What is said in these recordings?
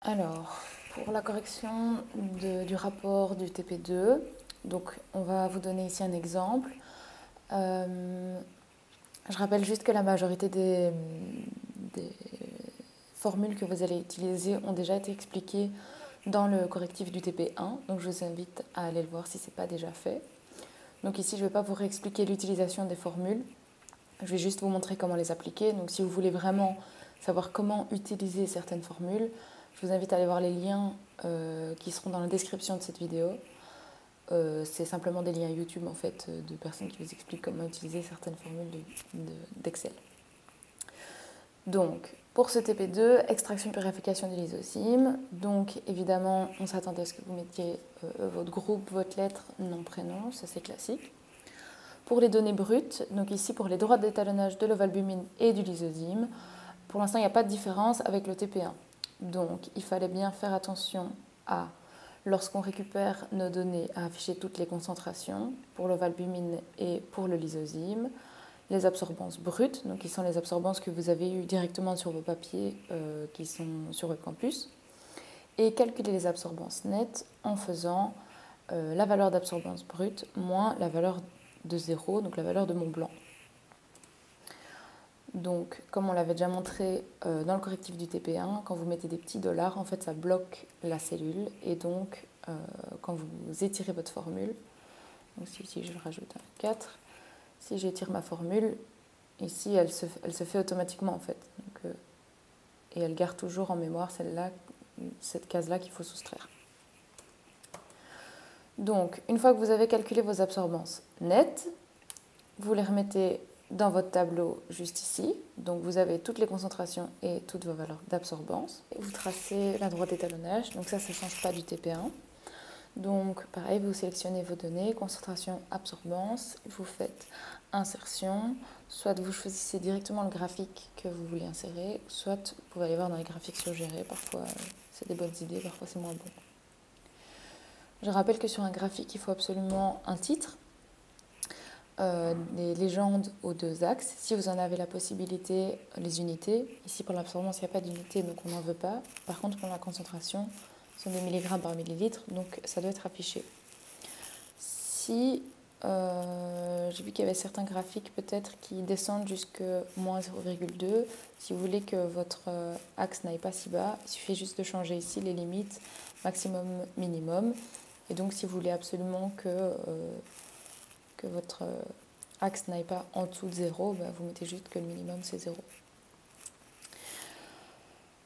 Alors, pour la correction du rapport du TP2, donc on va vous donner ici un exemple. Je rappelle juste que la majorité des formules que vous allez utiliser ont déjà été expliquées dans le correctif du TP1, donc je vous invite à aller le voir si ce n'est pas déjà fait. Donc ici, je ne vais pas vous réexpliquer l'utilisation des formules, je vais juste vous montrer comment les appliquer. Donc si vous voulez vraiment savoir comment utiliser certaines formules, je vous invite à aller voir les liens qui seront dans la description de cette vidéo. C'est simplement des liens YouTube en fait de personnes qui vous expliquent comment utiliser certaines formules d'Excel. Donc pour ce TP2, extraction purification de lysosime. Donc évidemment, on s'attendait à ce que vous mettiez votre groupe, votre lettre, nom, prénom, ça c'est classique. Pour les données brutes, donc ici pour les droits d'étalonnage de l'ovalbumine et du lysosime, pour l'instant il n'y a pas de différence avec le TP1. Donc il fallait bien faire attention à, lorsqu'on récupère nos données, à afficher toutes les concentrations pour l'ovalbumine et pour le lysosime, les absorbances brutes, donc qui sont les absorbances que vous avez eues directement sur vos papiers qui sont sur votre campus, et calculer les absorbances nettes en faisant la valeur d'absorbance brute moins la valeur de 0, donc la valeur de Mont Blanc. Donc, comme on l'avait déjà montré dans le correctif du TP1, quand vous mettez des petits dollars, en fait, ça bloque la cellule. Et donc, quand vous étirez votre formule, donc si je rajoute un 4, si j'étire ma formule, ici, elle se fait automatiquement, en fait. Donc, et elle garde toujours en mémoire celle-là, cette case-là qu'il faut soustraire. Donc, une fois que vous avez calculé vos absorbances nettes, vous les remettez dans votre tableau juste ici. Donc vous avez toutes les concentrations et toutes vos valeurs d'absorbance. Vous tracez la droite d'étalonnage, donc ça ne change pas du TP1. Donc pareil, vous sélectionnez vos données, concentration, absorbance, vous faites insertion, soit vous choisissez directement le graphique que vous voulez insérer, soit vous pouvez aller voir dans les graphiques suggérés, parfois c'est des bonnes idées, parfois c'est moins bon. Je rappelle que sur un graphique, il faut absolument un titre, des légendes aux deux axes. Si vous en avez la possibilité, les unités. Ici, pour l'absorbance, il n'y a pas d'unité, donc on n'en veut pas. Par contre, pour la concentration, ce sont des milligrammes par millilitre, donc ça doit être affiché. Si j'ai vu qu'il y avait certains graphiques peut-être qui descendent jusqu'à moins 0,2, si vous voulez que votre axe n'aille pas si bas, il suffit juste de changer ici les limites maximum, minimum. Et donc, si vous voulez absolument que votre axe n'aille pas en dessous de 0, vous mettez juste que le minimum c'est 0.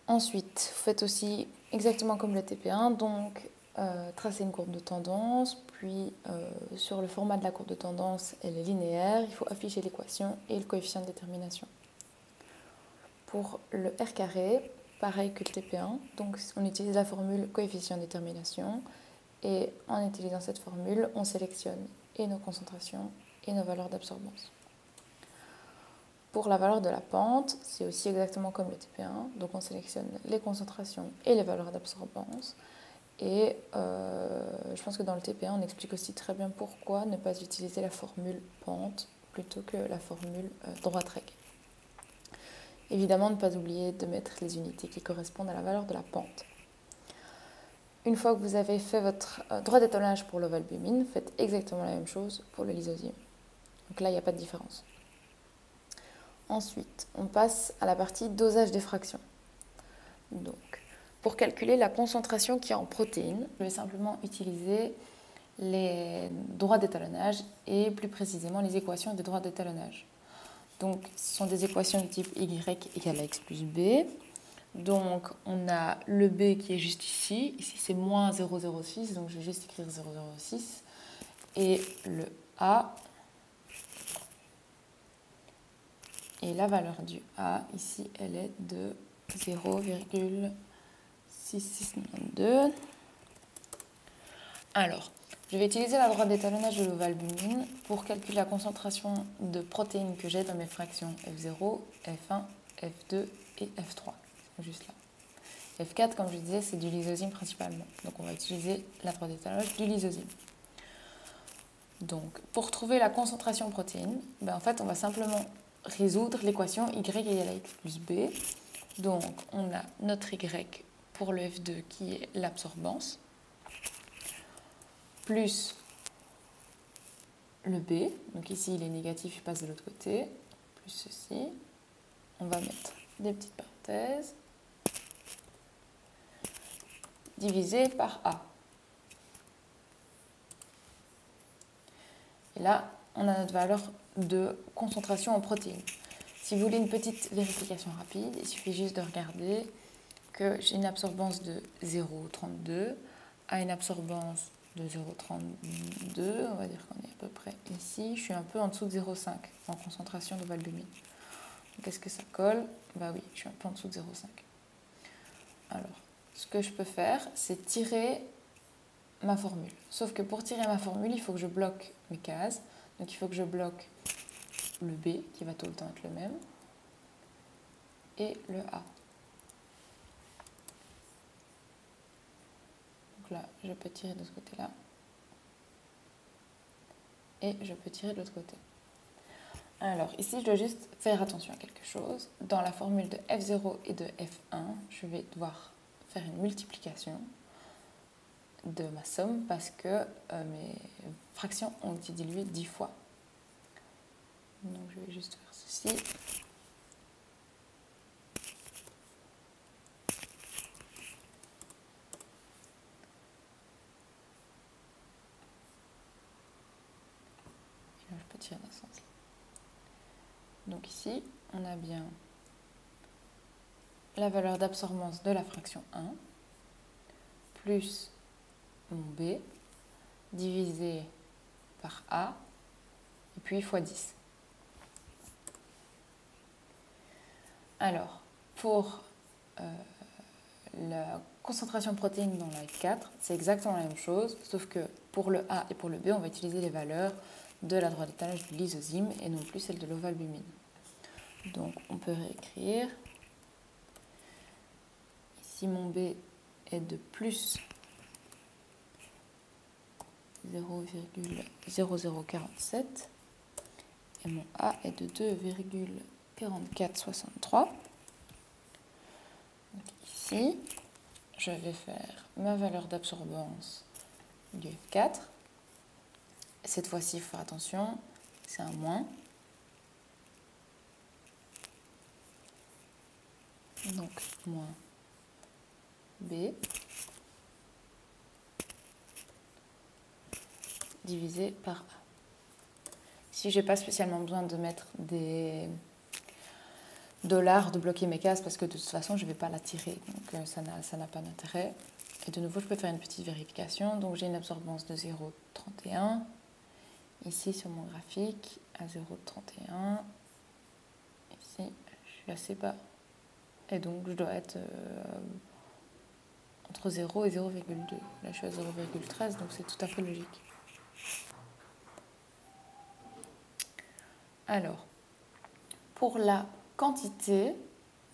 Ensuite, vous faites aussi exactement comme le TP1, donc tracez une courbe de tendance, puis sur le format de la courbe de tendance, elle est linéaire, il faut afficher l'équation et le coefficient de détermination. Pour le R carré, pareil que le TP1, donc on utilise la formule coefficient de détermination, et en utilisant cette formule, on sélectionne et nos concentrations et nos valeurs d'absorbance. Pour la valeur de la pente, c'est aussi exactement comme le TP1, donc on sélectionne les concentrations et les valeurs d'absorbance. Et je pense que dans le TP1, on explique aussi très bien pourquoi ne pas utiliser la formule pente plutôt que la formule droite règle. Évidemment, ne pas oublier de mettre les unités qui correspondent à la valeur de la pente. Une fois que vous avez fait votre droit d'étalonnage pour l'ovalbumine, faites exactement la même chose pour le lysosime. Donc là, il n'y a pas de différence. Ensuite, on passe à la partie dosage d'effraction. Donc, pour calculer la concentration qu'il y a en protéines, je vais simplement utiliser les droits d'étalonnage et plus précisément les équations des droits d'étalonnage. Donc, ce sont des équations du type y égale à x plus b. Donc, on a le B qui est juste ici. Ici, c'est moins 0,06, donc je vais juste écrire 0,06. Et le A, et la valeur du A, ici, elle est de 0,6692. Alors, je vais utiliser la droite d'étalonnage de l'ovalbumine pour calculer la concentration de protéines que j'ai dans mes fractions F0, F1, F2 et F3. Juste là. F4, comme je disais, c'est du lysosime principalement. Donc on va utiliser la droite d'étalonnage du lysosime. Donc pour trouver la concentration en protéines, en fait on va simplement résoudre l'équation y égale à x plus b. Donc on a notre y pour le F2 qui est l'absorbance, plus le B, donc ici il est négatif, il passe de l'autre côté, plus ceci, on va mettre des petites parenthèses, divisé par A. Et là, on a notre valeur de concentration en protéines. Si vous voulez une petite vérification rapide, il suffit juste de regarder que j'ai une absorbance de 0,32 à une absorbance de 0,32, on va dire qu'on est à peu près ici, je suis un peu en dessous de 0,5 en concentration de valbumine. Est-ce que ça colle? Bah oui, je suis un peu en dessous de 0,5. Alors, ce que je peux faire, c'est tirer ma formule. Sauf que pour tirer ma formule, il faut que je bloque mes cases. Donc il faut que je bloque le B, qui va tout le temps être le même, et le A. Donc là, je peux tirer de ce côté-là. Et je peux tirer de l'autre côté. Alors ici, je dois juste faire attention à quelque chose. Dans la formule de F0 et de F1, je vais devoir faire une multiplication de ma somme parce que mes fractions ont été diluées 10 fois. Donc je vais juste faire ceci. Et là, je peux tirer dans ce sens-là. Donc ici, on a bien la valeur d'absorbance de la fraction 1 plus mon B divisé par A et puis fois 10. Alors, pour la concentration de protéines dans la F4, c'est exactement la même chose, sauf que pour le A et pour le B, on va utiliser les valeurs de la droite d'étalage de lysozyme et non plus celle de l'ovalbumine. Donc, on peut réécrire. Ici, mon B est de plus 0,0047 et mon A est de 2,4463. Ici, je vais faire ma valeur d'absorbance du F4. Cette fois-ci, il faut faire attention, c'est un moins. Donc, moins B divisé par A. Si je n'ai pas spécialement besoin de mettre des dollars, de bloquer mes cases, parce que de toute façon, je ne vais pas la tirer, donc ça n'a pas d'intérêt. Et de nouveau, je peux faire une petite vérification. Donc, j'ai une absorbance de 0,31. Ici, sur mon graphique, à 0,31. Ici, je suis assez bas. Et donc, je dois être entre 0 et 0,2. Là, je suis à 0,13, donc c'est tout à fait logique. Alors, pour la quantité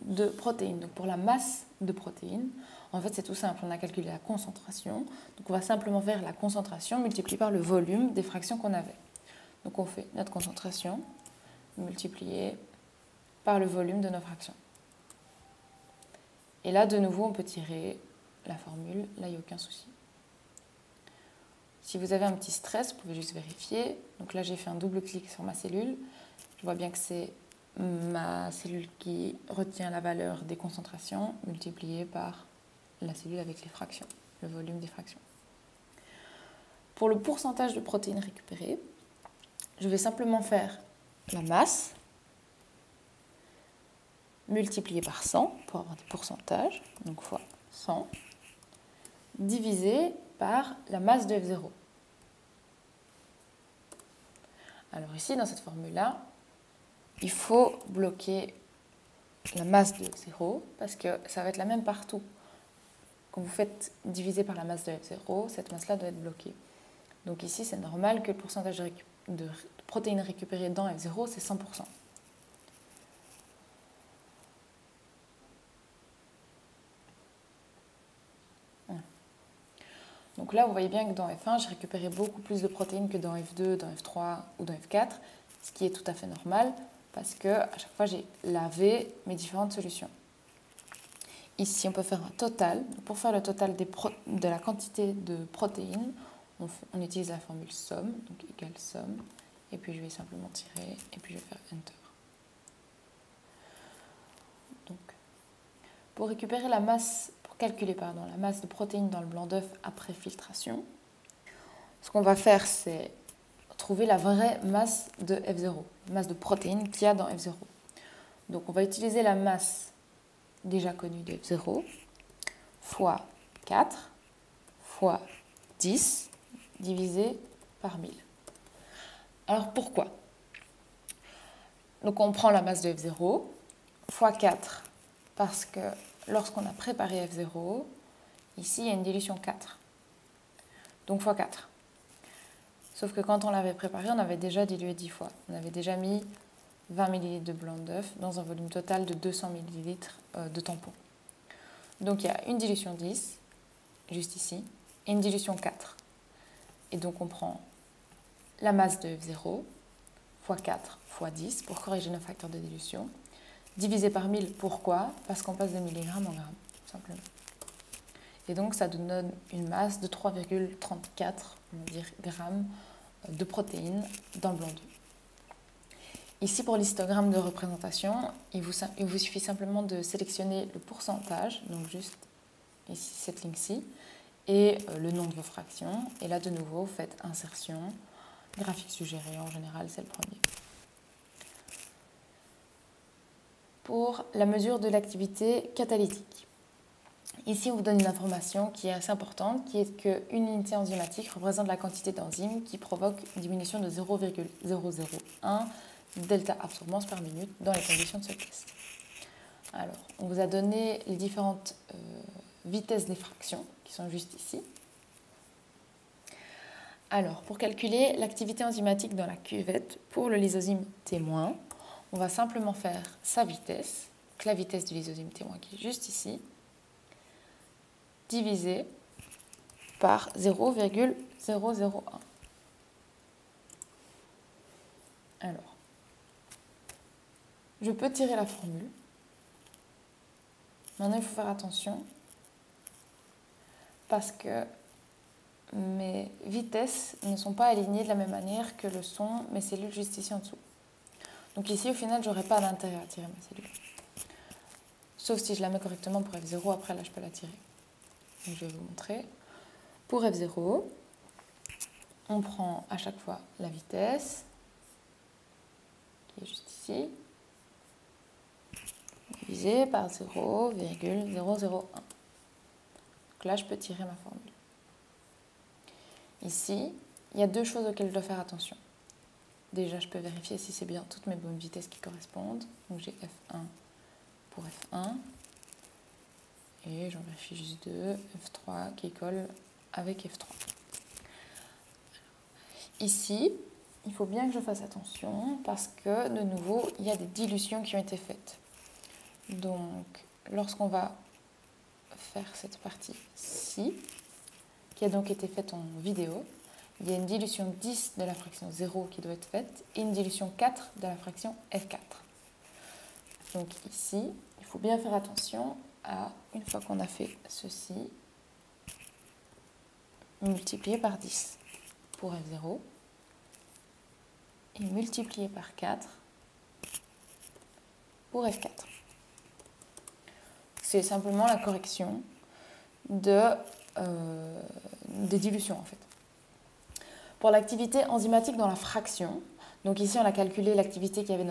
de protéines, donc pour la masse de protéines, en fait, c'est tout simple. On a calculé la concentration. Donc, on va simplement faire la concentration multipliée par le volume des fractions qu'on avait. Donc, on fait notre concentration multipliée par le volume de nos fractions. Et là, de nouveau, on peut tirer la formule. Là, il n'y a aucun souci. Si vous avez un petit stress, vous pouvez juste vérifier. Donc là, j'ai fait un double clic sur ma cellule. Je vois bien que c'est ma cellule qui retient la valeur des concentrations multipliée par la cellule avec les fractions, le volume des fractions. Pour le pourcentage de protéines récupérées, je vais simplement faire la masse multipliée par 100 pour avoir des pourcentages, donc fois 100, divisé par la masse de F0. Alors ici, dans cette formule-là, il faut bloquer la masse de 0 parce que ça va être la même partout. Quand vous faites diviser par la masse de F0, cette masse-là doit être bloquée. Donc ici, c'est normal que le pourcentage de protéines récupérées dans F0, c'est 100%. Donc là, vous voyez bien que dans F1, j'ai récupéré beaucoup plus de protéines que dans F2, dans F3 ou dans F4, ce qui est tout à fait normal parce que à chaque fois, j'ai lavé mes différentes solutions. Ici, on peut faire un total. Pour faire le total de la quantité de protéines, on utilise la formule somme, donc égale somme. Et puis, je vais simplement tirer, et puis je vais faire Enter. Donc, pour récupérer la masse, pour calculer la masse de protéines dans le blanc d'œuf après filtration, ce qu'on va faire, c'est trouver la vraie masse de F0, masse de protéines qu'il y a dans F0. Donc, on va utiliser la masse déjà connue de F0 fois 4 fois 10 divisé par 1000. Alors pourquoi? Donc on prend la masse de F0 fois 4 parce que lorsqu'on a préparé F0, ici il y a une dilution 4. Donc fois 4. Sauf que quand on l'avait préparé, on avait déjà dilué 10 fois. On avait déjà mis 20 ml de blanc d'œuf dans un volume total de 200 ml de tampon. Donc il y a une dilution 10, juste ici, et une dilution 4. Et donc on prend la masse de F0 fois 4 fois 10 pour corriger nos facteurs de dilution, divisé par 1000. Pourquoi? Parce qu'on passe de milligrammes en grammes, simplement. Et donc ça nous donne une masse de 3,34 grammes de protéines dans le blanc d'œuf. Ici, pour l'histogramme de représentation, il vous suffit simplement de sélectionner le pourcentage, donc juste ici cette ligne-ci, et le nom de vos fractions. Et là, de nouveau, vous faites insertion, graphique suggéré, en général, c'est le premier. Pour la mesure de l'activité catalytique. Ici, on vous donne une information qui est assez importante, qui est qu'une unité enzymatique représente la quantité d'enzymes qui provoque une diminution de 0,001 delta absorbance par minute dans les conditions de ce test. Alors, on vous a donné les différentes vitesses des fractions, qui sont juste ici. Alors, pour calculer l'activité enzymatique dans la cuvette pour le lysozyme témoin, on va simplement faire sa vitesse, donc la vitesse du lysozyme témoin qui est juste ici, divisé par 0,001. Alors, je peux tirer la formule. Maintenant, il faut faire attention parce que mes vitesses ne sont pas alignées de la même manière que le sont mes cellules juste ici en dessous. Donc ici, au final, je n'aurai pas d'intérêt à tirer ma cellule. Sauf si je la mets correctement pour F0, après là, je peux la tirer. Donc, je vais vous montrer. Pour F0, on prend à chaque fois la vitesse, qui est juste ici, divisé par 0,001. Donc là, je peux tirer ma formule. Ici, il y a deux choses auxquelles je dois faire attention. Déjà, je peux vérifier si c'est bien toutes mes bonnes vitesses qui correspondent. Donc j'ai F1 pour F1. Et j'en vérifie juste deux, F3 qui colle avec F3. Ici, il faut bien que je fasse attention parce que, de nouveau, il y a des dilutions qui ont été faites. Donc, lorsqu'on va faire cette partie-ci, qui a donc été faite en vidéo, il y a une dilution 10 de la fraction 0 qui doit être faite et une dilution 4 de la fraction F4. Donc ici, il faut bien faire attention à, une fois qu'on a fait ceci, multiplier par 10 pour F0 et multiplier par 4 pour F4. C'est simplement la correction des dilutions en fait. Pour l'activité enzymatique dans la fraction, donc ici on a calculé l'activité qu'il y avait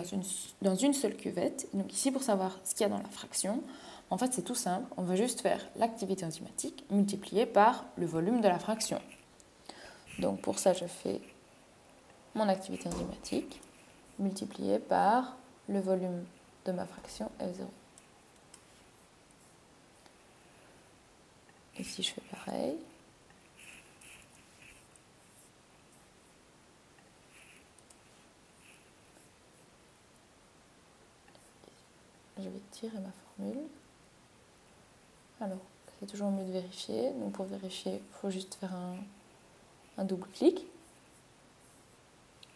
dans une seule cuvette. Donc ici pour savoir ce qu'il y a dans la fraction, en fait c'est tout simple, on va juste faire l'activité enzymatique multipliée par le volume de la fraction. Donc pour ça je fais mon activité enzymatique multipliée par le volume de ma fraction F0. Ici je fais pareil. Je vais tirer ma formule. Alors, c'est toujours mieux de vérifier. Donc pour vérifier, il faut juste faire un double clic.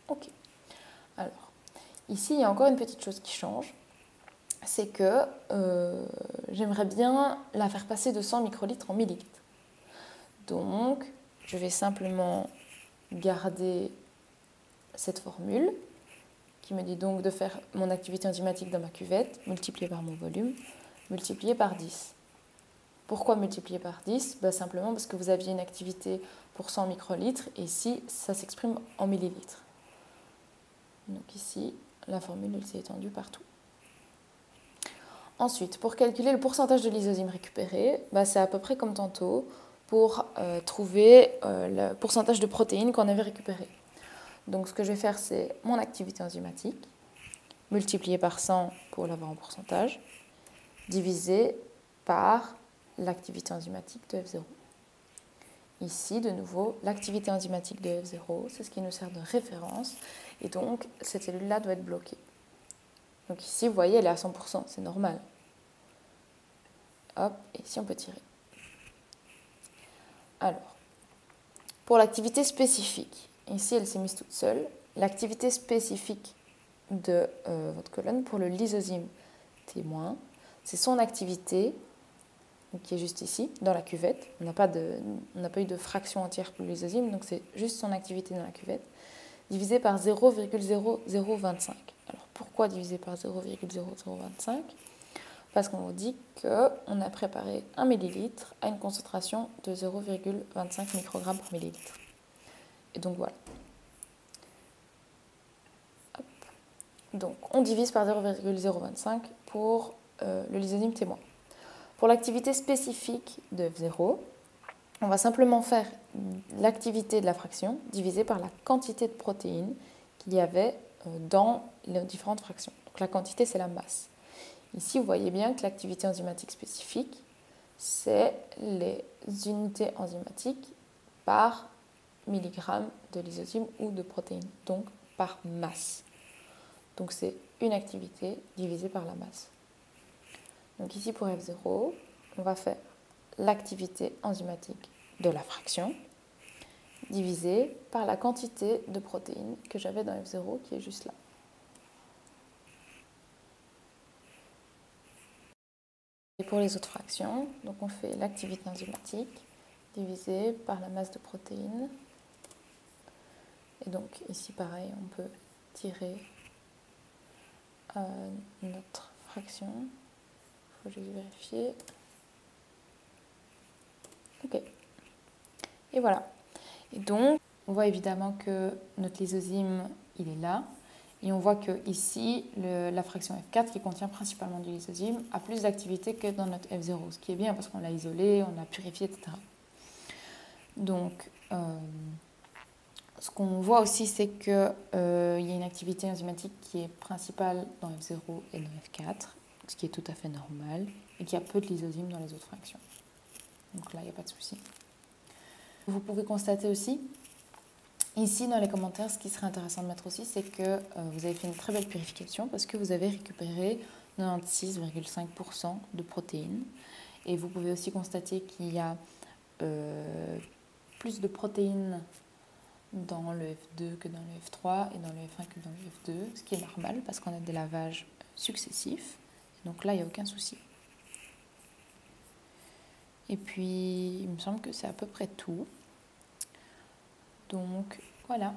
Ok. Alors, ici, il y a encore une petite chose qui change. c'est que j'aimerais bien la faire passer de 100 microlitres en millilitres. Donc, je vais simplement garder cette formule qui me dit donc de faire mon activité enzymatique dans ma cuvette, multipliée par mon volume, multiplié par 10. Pourquoi multiplier par 10 ? Simplement parce que vous aviez une activité pour 100 microlitres et ici, ça s'exprime en millilitres. Donc ici, la formule elle s'est étendue partout. Ensuite, pour calculer le pourcentage de lysosyme récupéré, c'est à peu près comme tantôt pour trouver le pourcentage de protéines qu'on avait récupéré. Donc ce que je vais faire, c'est mon activité enzymatique, multiplié par 100 pour l'avoir en pourcentage, divisé par l'activité enzymatique de F0. Ici, de nouveau, l'activité enzymatique de F0, c'est ce qui nous sert de référence, et donc cette cellule-là doit être bloquée. Donc ici, vous voyez, elle est à 100%, c'est normal. Hop, et ici on peut tirer. Alors, pour l'activité spécifique, ici elle s'est mise toute seule. L'activité spécifique de votre colonne pour le lysosyme T-, c'est son activité, qui est juste ici, dans la cuvette. On n'a pas eu de fraction entière pour le lysosyme, donc c'est juste son activité dans la cuvette, divisé par 0,0025. Alors pourquoi divisé par 0,0025 ? Parce qu'on vous dit qu'on a préparé 1 millilitre à une concentration de 0,25 microgrammes par millilitre. Et donc voilà. Hop. Donc on divise par 0,025 pour le lysosyme T-. Pour l'activité spécifique de F0, on va simplement faire l'activité de la fraction divisée par la quantité de protéines qu'il y avait dans les différentes fractions. Donc la quantité, c'est la masse. Ici, vous voyez bien que l'activité enzymatique spécifique, c'est les unités enzymatiques par milligramme de lysosyme ou de protéines, donc par masse. Donc c'est une activité divisée par la masse. Donc ici pour F0, on va faire l'activité enzymatique de la fraction divisée par la quantité de protéines que j'avais dans F0 qui est juste là. Et pour les autres fractions, donc on fait l'activité enzymatique divisée par la masse de protéines. Et donc ici pareil, on peut tirer notre fraction. Il faut juste vérifier. Ok. Et voilà. Et donc, on voit évidemment que notre lysosyme, il est là. Et on voit que ici, la fraction F4, qui contient principalement du lysosyme, a plus d'activité que dans notre F0, ce qui est bien parce qu'on l'a isolé, on l'a purifié, etc. Donc, ce qu'on voit aussi, c'est qu'il y a une activité enzymatique qui est principale dans F0 et dans F4, ce qui est tout à fait normal, et qu'il y a peu de lysosyme dans les autres fractions. Donc là, il n'y a pas de souci. Vous pouvez constater aussi, ici dans les commentaires, ce qui serait intéressant de mettre aussi, c'est que vous avez fait une très belle purification parce que vous avez récupéré 96,5% de protéines. Et vous pouvez aussi constater qu'il y a plus de protéines dans le F2 que dans le F3 et dans le F1 que dans le F2, ce qui est normal parce qu'on a des lavages successifs. Donc là, il n'y a aucun souci. Et puis, il me semble que c'est à peu près tout. Donc, voilà.